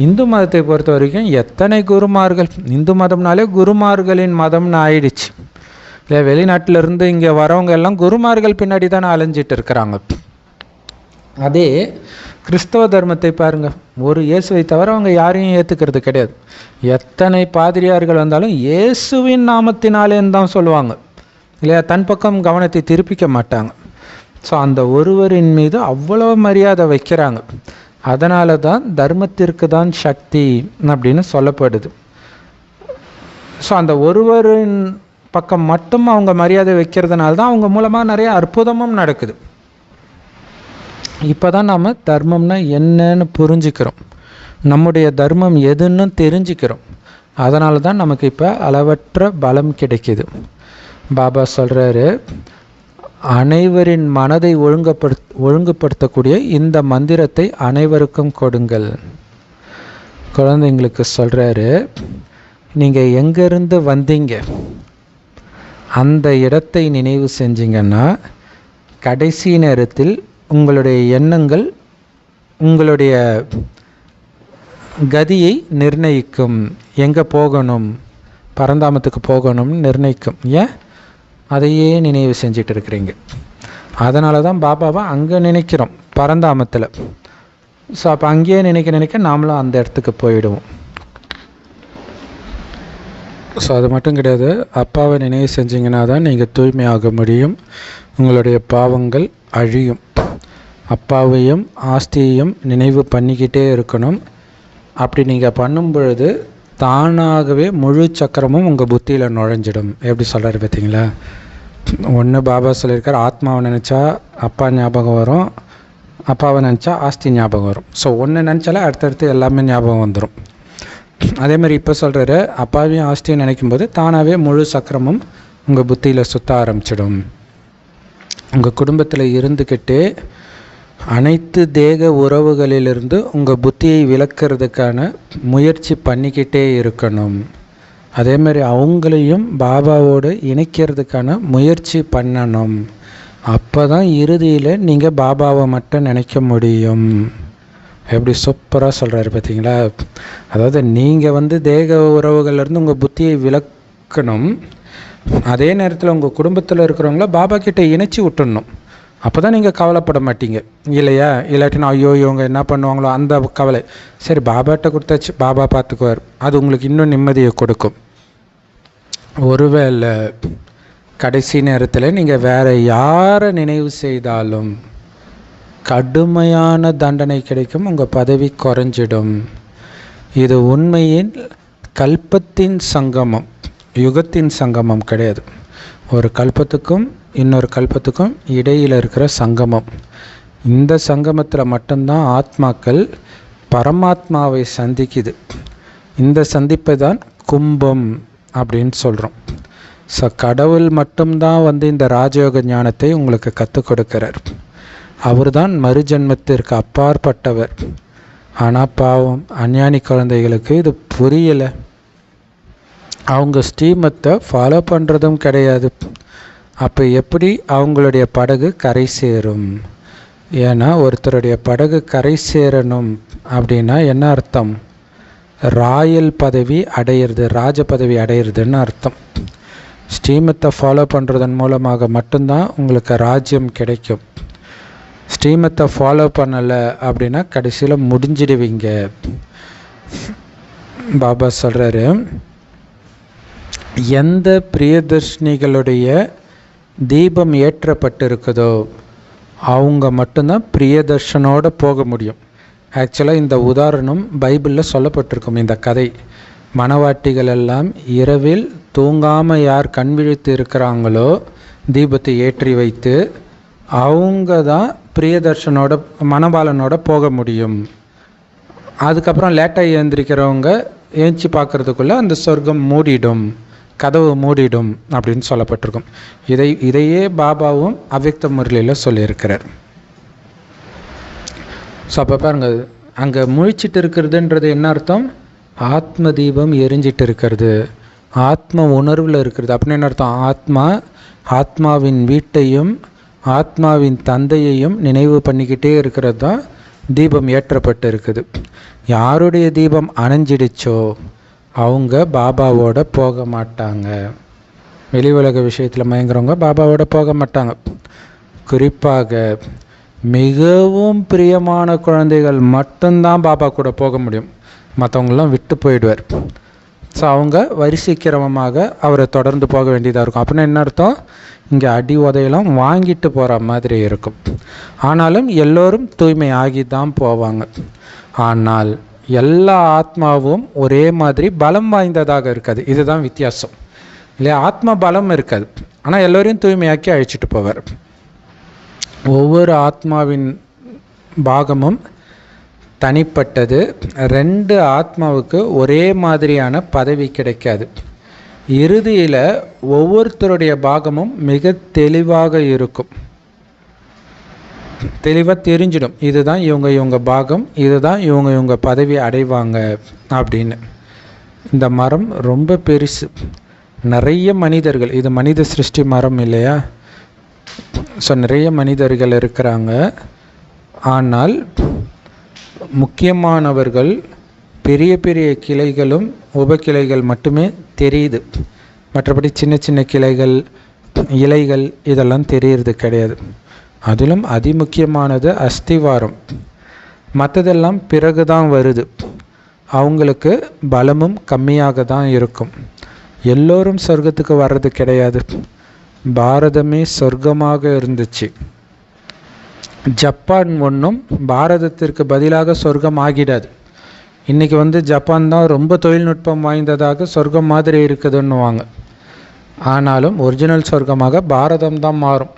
[SPEAKER 1] இந்து மதத்தை பொறுத்த வரைக்கும் எத்தனை குருமார்கள், இந்து மதம்னாலே குருமார்களின் மதம்னு ஆயிடுச்சு இல்லை. வெளிநாட்டிலேருந்து இங்கே வரவங்க எல்லாம் குருமார்கள் பின்னாடி தானே அலைஞ்சிட்டு இருக்கிறாங்க. அதே கிறிஸ்தவ தர்மத்தை பாருங்கள், ஒரு இயேசுவை தவிர அவங்க யாரையும் ஏற்றுக்கிறது கிடையாது. எத்தனை பாதிரியார்கள் வந்தாலும் இயேசுவின் நாமத்தினாலேன்னு தான் சொல்லுவாங்க இல்லையா, தன் பக்கம் கவனத்தை திருப்பிக்க மாட்டாங்க. ஸோ அந்த ஒருவரின் மீது அவ்வளோ மரியாதை வைக்கிறாங்க. அதனால தான் தர்மத்திற்கு தான் சக்தி அப்படின்னு சொல்லப்படுது. ஸோ அந்த ஒருவரின் பக்கம் மட்டும் அவங்க மரியாதை வைக்கிறதுனால தான் அவங்க மூலமாக நிறைய அற்புதமும் நடக்குது. இப்போ தான் நாம் தர்மம்னா என்னன்னு புரிஞ்சுக்கிறோம், நம்முடைய தர்மம் எதுன்னு தெரிஞ்சுக்கிறோம். அதனால தான் நமக்கு இப்போ அளவற்ற பலம் கிடைக்கிது. பாபா சொல்கிறாரு, அனைவரின் மனதை ஒழுங்குபடுத்தக்கூடிய இந்த மந்திரத்தை அனைவருக்கும் கொடுங்கள். குழந்தைங்களுக்கு சொல்கிறாரு, நீங்கள் எங்கேருந்து வந்தீங்க அந்த இடத்தை நினைவு செஞ்சீங்கன்னா கடைசி நேரத்தில் உங்களுடைய எண்ணங்கள் உங்களுடைய கதியை நிர்ணயிக்கும். எங்கே போகணும், பரந்தாமத்துக்கு போகணும்னு நிர்ணயிக்கும். ஏன் அதையே நினைவு செஞ்சிட்டு இருக்கிறீங்க. அதனால தான் பாபாவை அங்கே நினைக்கிறோம், பரந்தாமத்தில். ஸோ அப்போ அங்கேயே நினைக்க நாமளும் அந்த இடத்துக்கு போயிடுவோம். ஸோ அது மட்டும் கிடையாது, அப்பாவை நினைவு செஞ்சிங்கன்னா தான் நீங்கள் தூய்மையாக முடியும், உங்களுடைய பாவங்கள் அழியும். அப்பாவையும் ஆஸ்தியையும் நினைவு பண்ணிக்கிட்டே இருக்கணும். அப்படி நீங்கள் பண்ணும் பொழுது தானாகவே முழு சக்கரமும் உங்கள் புத்தியில் நுழைஞ்சிடும். எப்படி சொல்கிறாரு பார்த்தீங்களா? ஒன்று பாபா சொல்லியிருக்கார், ஆத்மாவை நினச்சா அப்பா ஞாபகம் வரும், அப்பாவை நினச்சா ஆஸ்தி ஞாபகம் வரும். ஸோ ஒன்று நினச்சாலே அடுத்தடுத்து எல்லாமே ஞாபகம் வந்துடும். அதே மாதிரி இப்போ சொல்கிறாரு, அப்பாவையும் ஆஸ்தியும் நினைக்கும்போது தானாகவே முழு சக்கரமும் உங்கள் புத்தியில் சுற்ற ஆரம்பிச்சிடும். உங்கள் குடும்பத்தில் இருந்துக்கிட்டே அனைத்து தேக உறவுகளிலிருந்து உங்கள் புத்தியை விலக்கிறதுக்கான முயற்சி பண்ணிக்கிட்டே இருக்கணும். அதே மாதிரி அவங்களையும் பாபாவோடு இணைக்கிறதுக்கான முயற்சி பண்ணணும். அப்போ தான் இறுதியில் நீங்கள் பாபாவை மட்டும் நினைக்க முடியும். எப்படி சூப்பராக சொல்கிறாரு பார்த்தீங்களா? அதாவது நீங்கள் தேக உறவுகள்லேருந்து உங்கள் புத்தியை விலக்கணும், அதே நேரத்தில் உங்கள் குடும்பத்தில் இருக்கிறவங்கள பாபா கிட்டே இணைச்சி விட்டுடணும். அப்போ தான் நீங்கள் கவலைப்பட மாட்டீங்க இல்லையா? இல்லாட்டினா ஐயோ இவங்க என்ன பண்ணுவாங்களோ அந்த கவலை. சரி, பாபாட்ட கொடுத்தாச்சு, பாபா பார்த்துக்குவார். அது உங்களுக்கு இன்னும் நிம்மதியை கொடுக்கும். ஒருவேளை கடைசி நேரத்தில் நீங்கள் வேறு யாரை நினைவு செய்தாலும் கடுமையான தண்டனை கிடைக்கும், உங்கள் பதவி குறைஞ்சிடும். இது உண்மையின் கல்பத்தின் சங்கமம், யுகத்தின் சங்கமம் கிடையாது. ஒரு கல்பத்துக்கும் இன்னொரு கல்பத்துக்கும் இடையில் இருக்கிற சங்கமம். இந்த சங்கமத்தில் மட்டும்தான் ஆத்மாக்கள் பரமாத்மாவை சந்திக்குது. இந்த சந்திப்பை தான் கும்பம் அப்படின்னு சொல்கிறோம். ஸோ கடவுள் மட்டும்தான் இந்த ராஜயோக ஞானத்தை உங்களுக்கு கற்றுக் கொடுக்கிறார். அவர் தான் மறுஜன்மத்திற்கு அப்பாற்பட்டவர். ஆனால் பாவம் அஞ்ஞானி குழந்தைகளுக்கு இது புரியலை. அவங்க ஸ்ரீமத்தை ஃபாலோ பண்ணுறதும் கிடையாது. அப்போ எப்படி அவங்களுடைய படகு கரை சேரும்? ஏன்னா ஒருத்தருடைய படகு கரை சேரணும் அப்படின்னா என்ன அர்த்தம்? ராயல் பதவி அடையிறது, ராஜ பதவி அடையிறதுன்னு அர்த்தம். ஸ்ரீமத்தை ஃபாலோ பண்ணுறதன் மூலமாக மட்டும்தான் உங்களுக்கு ராஜ்யம் கிடைக்கும். ஸ்ரீமத்தை ஃபாலோ பண்ணலை அப்படின்னா கடைசியில் முடிஞ்சிடுவீங்க. பாபா சொல்கிறாரு, எந்த பிரியதர்ஷினிகளுடைய தீபம் ஏற்றப்பட்டிருக்குதோ அவங்க மட்டும்தான் பிரியதர்ஷனோடு போக முடியும். ஆக்சுவலாக இந்த உதாரணம் பைபிளில் சொல்லப்பட்டிருக்கும். இந்த கதை, மணவாட்டிகள் எல்லாம் இரவில் தூங்காமல் யார் கண் விழித்து இருக்கிறாங்களோ தீபத்தை ஏற்றி வைத்து அவங்க தான் பிரியதர்ஷனோட மணவாளனோட போக முடியும். அதுக்கப்புறம் லேட்டாக எழுந்திரிக்கிறவங்க ஏஞ்சி பார்க்குறதுக்குள்ளே அந்த சொர்க்கம் மூடிடும், கதவு மூடிடும் அப்படின்னு சொல்லப்பட்டிருக்கும். இதையே பாபாவும் அவ்யக்த முரளியில் சொல்லியிருக்கிறார். ஸோ அப்போ பாருங்க, அங்கே முழிச்சிட்டு இருக்கிறதுன்றது என்ன அர்த்தம்? ஆத்ம தீபம் எரிஞ்சிட்டு இருக்கிறது, ஆத்ம உணர்வில் இருக்கிறது அப்படின்னு என்ன அர்த்தம்? ஆத்மாவின் வீட்டையும் ஆத்மாவின் தந்தையையும் நினைவு பண்ணிக்கிட்டே இருக்கிறது தான் தீபம் ஏற்றப்பட்டு இருக்குது. யாருடைய தீபம் அணைஞ்சிடுச்சோ அவங்க பாபாவோட போக மாட்டாங்க. வெளி உலக விஷயத்தில் மயங்குறவங்க பாபாவோட போக மாட்டாங்க. குறிப்பாக மிகவும் பிரியமான குழந்தைகள் மட்டும்தான் பாபா கூட போக முடியும், மற்றவங்களாம் விட்டு போயிடுவார். ஸோ அவங்க வரிசைக்கிரமமாக அவரை தொடர்ந்து போக வேண்டியதாக இருக்கும். அப்படின்னா என்ன அர்த்தம்? இங்கே அடி உதையெல்லாம் வாங்கிட்டு போகிற மாதிரி இருக்கும். ஆனாலும் எல்லோரும் தூய்மை ஆகி தான் போவாங்க. ஆனால் எல்லா ஆத்மாவும் ஒரே மாதிரி பலம் வாய்ந்ததாக இருக்காது. இதுதான் வித்தியாசம் இல்லையா? ஆத்மா பலம் இருக்காது, ஆனால் எல்லோரையும் தூய்மையாக்கி அழிச்சிட்டு போவார். ஒவ்வொரு ஆத்மாவின் பாகமும் தனிப்பட்டது. 2 ஆத்மாவுக்கு ஒரே மாதிரியான பதவி கிடைக்காது. இறுதியில் ஒவ்வொருத்தருடைய பாகமும் மிக தெளிவாக இருக்கும். தெளிவாக தெரிஞ்சிடும், இதுதான் இவங்க பாகம், இதுதான் இவங்க பதவி அடைவாங்க அப்படின்னு. இந்த மரம் ரொம்ப பெருசு, நிறைய மனிதர்கள், இது மனித சிருஷ்டி மரம் இல்லையா? ஸோ நிறைய மனிதர்கள் இருக்கிறாங்க. ஆனால் முக்கியமானவர்கள் பெரிய பெரிய கிளைகளும் உபகிளைகள் மட்டுமே தெரியுது. மற்றபடி சின்ன சின்ன கிளைகள், இலைகள் இதெல்லாம் தெரியறது கிடையாது. அதிலும் அதிமுக்கியமானது அஸ்திவாரம். மற்றதெல்லாம் பிறகு தான் வருது. அவங்களுக்கு பலமும் கம்மியாக தான் இருக்கும். எல்லோரும் சொர்க்கத்துக்கு வர்றது கிடையாது. பாரதமே சொர்க்கமாக இருந்துச்சு. ஜப்பான் ஒன்றும் பாரதத்திற்கு பதிலாக சொர்க்கம் ஆகிடாது. இன்றைக்கி ஜப்பான் தான் ரொம்ப தொழில்நுட்பம் வாய்ந்ததாக சொர்க்கம் மாதிரி இருக்குதுன்னுவாங்க. ஆனாலும் ஒரிஜினல் சொர்க்கமாக பாரதம் தான் மாறும்.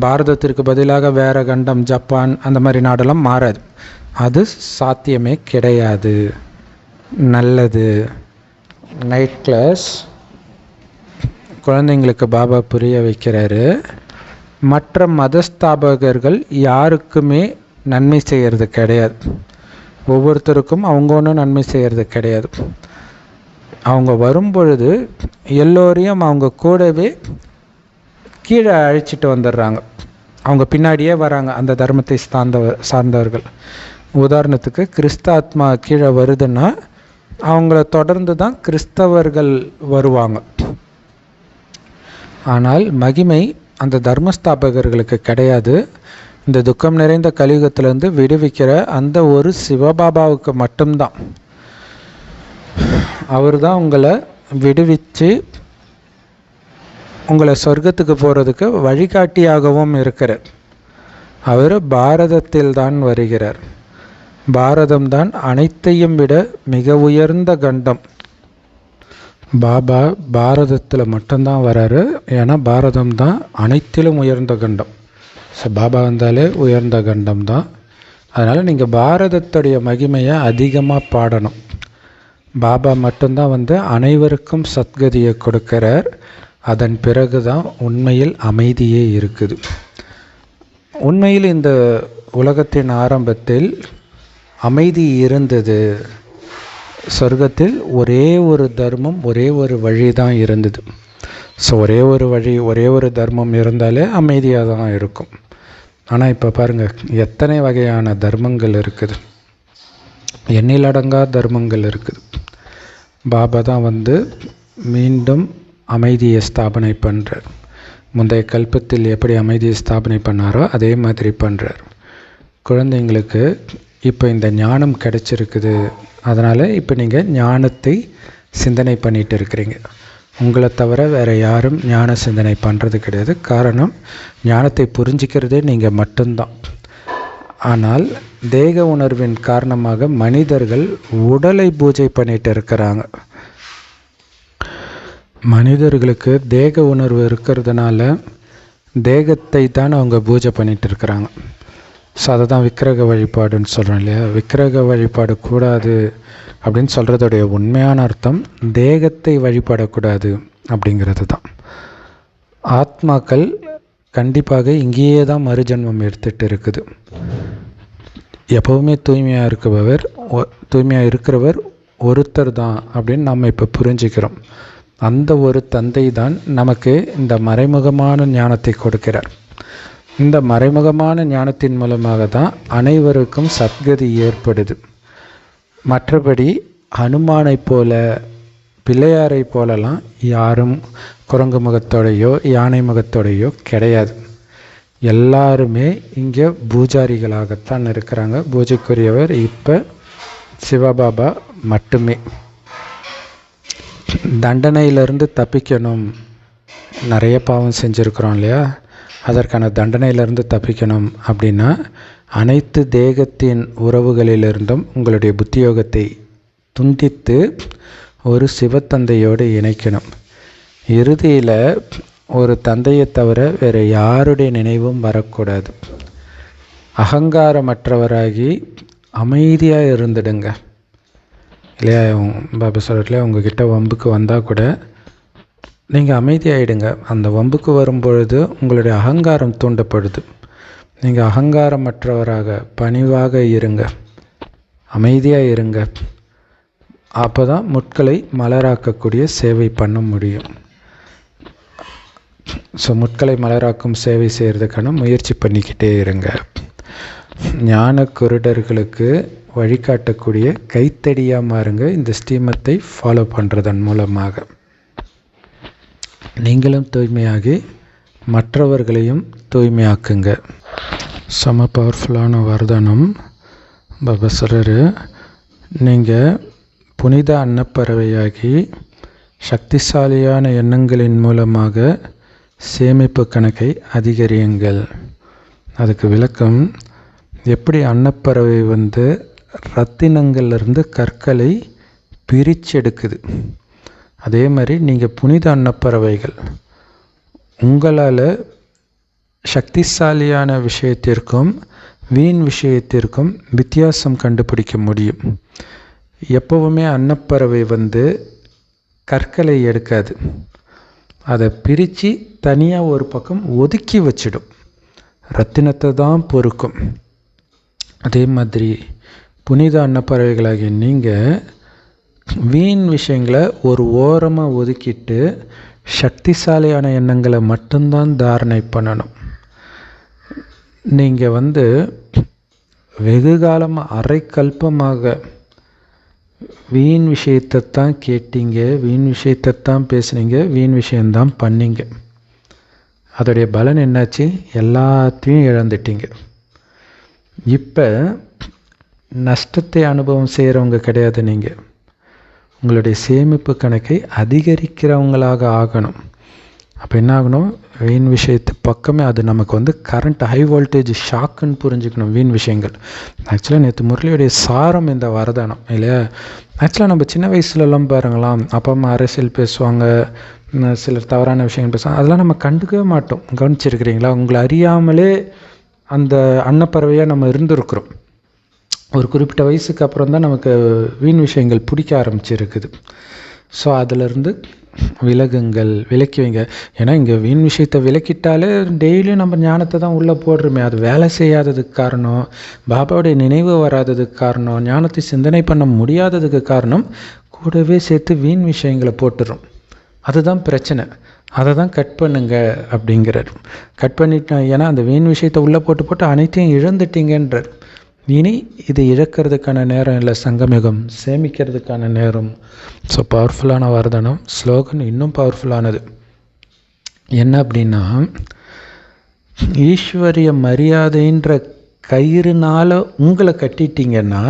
[SPEAKER 1] பாரதத்திற்கு பதிலாக வேறு கண்டம், ஜப்பான் அந்த மாதிரி நாடெல்லாம் மாறாது. அது சாத்தியமே கிடையாது. நல்லது. நைட் கிளாஸ் குழந்தைங்களுக்கு பாபா புரிய வைக்கிறாரு. மற்ற மதஸ்தாபகர்கள் யாருக்குமே நன்மை செய்கிறது கிடையாது. ஒவ்வொருத்தருக்கும் அவங்க ஒன்றும் நன்மை செய்கிறது கிடையாது. அவங்க வரும்பொழுது எல்லோரையும் அவங்க கூடவே கீழே அழைச்சிட்டு வந்துடுறாங்க. அவங்க பின்னாடியே வராங்க அந்த தர்மத்தை சார்ந்தவர்கள். உதாரணத்துக்கு கிறிஸ்தாத்மா கீழே வருதுன்னா அவங்கள தொடர்ந்து தான் கிறிஸ்தவர்கள் வருவாங்க. ஆனால் மகிமை அந்த தர்மஸ்தாபகர்களுக்கு கிடையாது. இந்த துக்கம் நிறைந்த கலியுகத்திலேருந்து விடுவிக்கிற அந்த ஒரு சிவபாபாவுக்கு மட்டும்தான். அவர் தான் உங்களை விடுவிச்சு உங்களை சொர்க்கத்துக்கு போகிறதுக்கு வழிகாட்டியாகவும் இருக்கிறார். அவர் பாரதத்தில் தான் வருகிறார். பாரதம்தான் அனைத்தையும் விட மிக உயர்ந்த கண்டம். பாபா பாரதத்தில் மட்டும்தான் வராரு. ஏன்னா பாரதம் தான் அனைத்திலும் உயர்ந்த கண்டம். ஸோ பாபா வந்தாலே உயர்ந்த கண்டம் தான். அதனால் நீங்கள் பாரதத்துடைய மகிமையை அதிகமாக பாடணும். பாபா மட்டும்தான் அனைவருக்கும் சத்கதியை கொடுக்கிறார். அதன் பிறகு தான் உண்மையில் அமைதியே இருக்குது. உண்மையில் இந்த உலகத்தின் ஆரம்பத்தில் அமைதி இருந்தது. சொர்க்கத்தில் ஒரே ஒரு தர்மம், ஒரே ஒரு வழி தான் இருந்தது. ஸோ ஒரே ஒரு வழி, ஒரே ஒரு தர்மம் இருந்தாலே அமைதியாக தான் இருக்கும். ஆனால் இப்போ பாருங்கள், எத்தனை வகையான தர்மங்கள் இருக்குது, எண்ணிலடங்கா தர்மங்கள் இருக்குது. பாபா தான் மீண்டும் அமைதியை ஸ்தாபனை பண்ணுறார். முந்தைய கல்பத்தில் எப்படி அமைதியை ஸ்தாபனை பண்ணாரோ அதே மாதிரி பண்ணுறார். குழந்தைங்களுக்கு இப்போ இந்த ஞானம் கிடைச்சிருக்குது. அதனால் இப்போ நீங்கள் ஞானத்தை சிந்தனை பண்ணிகிட்டு இருக்கிறீங்க. உங்களை தவிர வேறு யாரும் ஞான சிந்தனை பண்ணுறது கிடையாது. காரணம், ஞானத்தை புரிஞ்சிக்கிறதே நீங்கள் மட்டும்தான். ஆனால் தேக உணர்வின் காரணமாக மனிதர்கள் உடலை பூஜை பண்ணிகிட்டு இருக்கிறாங்க. மனிதர்களுக்கு தேக உணர்வு இருக்கிறதுனால தேகத்தை தான் அவங்க பூஜை பண்ணிகிட்டு இருக்கிறாங்க. ஸோ அதை தான் விக்கிரக வழிபாடுன்னு சொல்கிறோம் இல்லையா? விக்கிரக வழிபாடு கூடாது அப்படின்னு சொல்கிறதுடைய உண்மையான அர்த்தம் தேகத்தை வழிபடக்கூடாது அப்படிங்கிறது தான். ஆத்மாக்கள் கண்டிப்பாக இங்கேயே தான் மறுஜன்மம் எடுத்துகிட்டு இருக்குது. எப்போவுமே தூய்மையாக இருக்கிறவர் ஒருத்தர் தான் அப்படின்னு நம்ம இப்போ புரிஞ்சுக்கிறோம். அந்த ஒரு தந்தை தான் நமக்கு இந்த மறைமுகமான ஞானத்தை கொடுக்கிறார். இந்த மறைமுகமான ஞானத்தின் மூலமாக தான் அனைவருக்கும் சத்கதி ஏற்படுது. மற்றபடி ஹனுமானை போல, பிள்ளையாரை போலலாம் யாரும் குரங்கு முகத்தோடையோ யானை முகத்தோடையோ கிடையாது. எல்லாருமே இங்கே பூஜாரிகளாகத்தான் இருக்கிறாங்க. பூஜைக்குரியவர் இப்போ சிவபாபா மட்டுமே. தண்டனையிலிருந்து தப்பிக்கணும், நிறைய பாவம் செஞ்சுருக்கிறோம் இல்லையா, அதற்கான தண்டனையிலிருந்து தப்பிக்கணும் அப்படின்னா அனைத்து தேகத்தின் உறவுகளிலிருந்தும் உங்களுடைய புத்தியோகத்தை துண்டித்து ஒரு சிவத்தந்தையோடு இணைக்கணும். இறுதியில் ஒரு தந்தையை தவிர வேறு யாருடைய நினைவும் வரக்கூடாது. அகங்காரமற்றவராகி அமைதியாக இருந்துடுங்க இல்லையா. பாபா சொல்கிறதுல உங்ககிட்ட வம்புக்கு வந்தால் கூட நீங்கள் அமைதியாகிடுங்க. அந்த வம்புக்கு வரும்பொழுது உங்களுடைய அகங்காரம் தூண்டப்படுது. நீங்கள் அகங்காரமற்றவராக பணிவாக இருங்க, அமைதியாக இருங்க. அப்போ தான் முட்களை மலராக்கக்கூடிய சேவை பண்ண முடியும். ஸோ முட்களை மலராக்கும் சேவை செய்கிறதுக்கான முயற்சி பண்ணிக்கிட்டே இருங்க. ஞான குருடர்களுக்கு வழிகாட்டக்கூடிய கைத்தடியாக மாறுங்க. இந்த ஸ்ரீமத்தை ஃபாலோ பண்ணுறதன் மூலமாக நீங்களும் தூய்மையாகி மற்றவர்களையும் தூய்மையாக்குங்க. செம பவர்ஃபுல்லான வர்தனம். பாபா சொல்கிறாரு, நீங்கள் புனித அன்னப்பறவையாகி சக்திசாலியான எண்ணங்களின் மூலமாக சேமிப்பு கணக்கை அதிகரியுங்கள். அதுக்கு விளக்கம், எப்படி அன்னப்பறவை ரத்தினங்கள்லேருந்து கற்களை பிரிச்செடுக்குது, அதே மாதிரி நீங்கள் புனித அன்னப்பறவைகள். உங்களால் சக்திசாலியான விஷயத்திற்கும் வீண் விஷயத்திற்கும் வித்தியாசம் கண்டுபிடிக்க முடியும். எப்போவுமே அன்னப்பறவை கற்களை எடுக்காது, அதை பிரித்து தனியாக ஒரு பக்கம் ஒதுக்கி வச்சிடும், ரத்தினத்தை தான் பொறுக்கும். அதே மாதிரி புனித அன்னப்பறவைகளாகிய நீங்கள் வீண் விஷயங்களை ஒரு ஓரமாக ஒதுக்கிட்டு சக்திசாலியான எண்ணங்களை மட்டும்தான் தாரணை பண்ணணும். நீங்கள் வெகு காலமாக அரைக்கல்பமாக வீண் விஷயத்தை தான் கேட்டீங்க, வீண் விஷயத்தை தான் பேசுனீங்க, வீண் விஷயந்தான் பண்ணீங்க. அதோடைய பலன் என்னாச்சு? எல்லாத்தையும் இழந்துட்டீங்க. இப்போ நஷ்டத்தை அனுபவம் செய்கிறவங்க கிடையாது நீங்கள். உங்களுடைய சேமிப்பு கணக்கை அதிகரிக்கிறவங்களாக ஆகணும். அப்போ என்ன ஆகணும்? வீண் விஷயத்து பக்கமே அது நமக்கு கரண்ட் ஹை வோல்டேஜ் ஷாக்குன்னு புரிஞ்சுக்கணும். வீண் விஷயங்கள் ஆக்சுவலாக நேற்று முரளியுடைய சாரம் இந்த வரதானம் இல்லையா. ஆக்சுவலாக நம்ம சின்ன வயசுலலாம் பாருங்களாம், அப்பா அம்மா அரசியல் பேசுவாங்க, சிலர் தவறான விஷயங்கள் பேசுவாங்க, அதெல்லாம் நம்ம கண்டுக்கவே மாட்டோம். கவனிச்சிருக்கிறீங்களா? உங்களை அறியாமலே அந்த அன்னப்பறவையாக நம்ம இருந்திருக்கிறோம். ஒரு குறிப்பிட்ட வயசுக்கு அப்புறம் தான் நமக்கு வீண் விஷயங்கள் பிடிக்க ஆரம்பிச்சிருக்குது. ஸோ அதிலிருந்து விலகுங்கள், விலக்கி வைங்க. ஏன்னா இங்கே வீண் விஷயத்தை விலக்கிட்டாலே டெய்லியும் நம்ம ஞானத்தை தான் உள்ளே போடுறோமே. அது வேலை செய்யாததுக்கு காரணம், பாபாவுடைய நினைவு வராததுக்கு காரணம், ஞானத்தை சிந்தனை பண்ண முடியாததுக்கு காரணம், கூடவே சேர்த்து வீண் விஷயங்களை போட்டுரும். அதுதான் பிரச்சனை. அதை தான் கட் பண்ணுங்க அப்படிங்கிறார். கட் பண்ணிட்டோம். ஏன்னா அந்த வீண் விஷயத்தை உள்ளே போட்டு அனைத்தையும் இழந்துட்டீங்கன்றார். இனி இது இழக்கிறதுக்கான நேரம் இல்லை, சங்கமிகம் சேமிக்கிறதுக்கான நேரம். ஸோ பவர்ஃபுல்லான வர்தனம். ஸ்லோகன் இன்னும் பவர்ஃபுல்லானது. என்ன அப்படின்னா, ஈஸ்வரிய மரியாதைன்ற கயிறுனால் உங்களை கட்டிட்டீங்கன்னா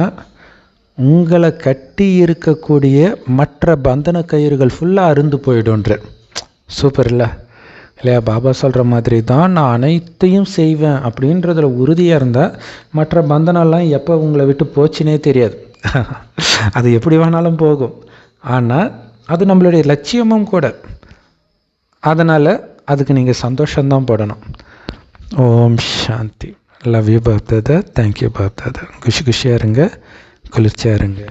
[SPEAKER 1] உங்களை கட்டி இருக்கக்கூடிய மற்ற பந்தன கயிறுகள் ஃபுல்லாக அருந்து போயிடும்ன்ற. சூப்பர் இல்லை இல்லையா? பாபா சொல்கிற மாதிரி தான் நான் அனைத்தையும் செய்வேன் அப்படின்றதில் உறுதியாக இருந்தால் மற்ற பந்தனம்லாம் எப்போ உங்களை விட்டு போச்சுனே தெரியாது. அது எப்படி வேணாலும் போகும். ஆனால் அது நம்மளுடைய லட்சியமும் கூட. அதனால் அதுக்கு நீங்கள் சந்தோஷம்தான் போடணும். ஓம் சாந்தி. Love you Bapdada. Thank you Bapdada. குஷியாக இருங்க, குளிர்ச்சியாக இருங்க.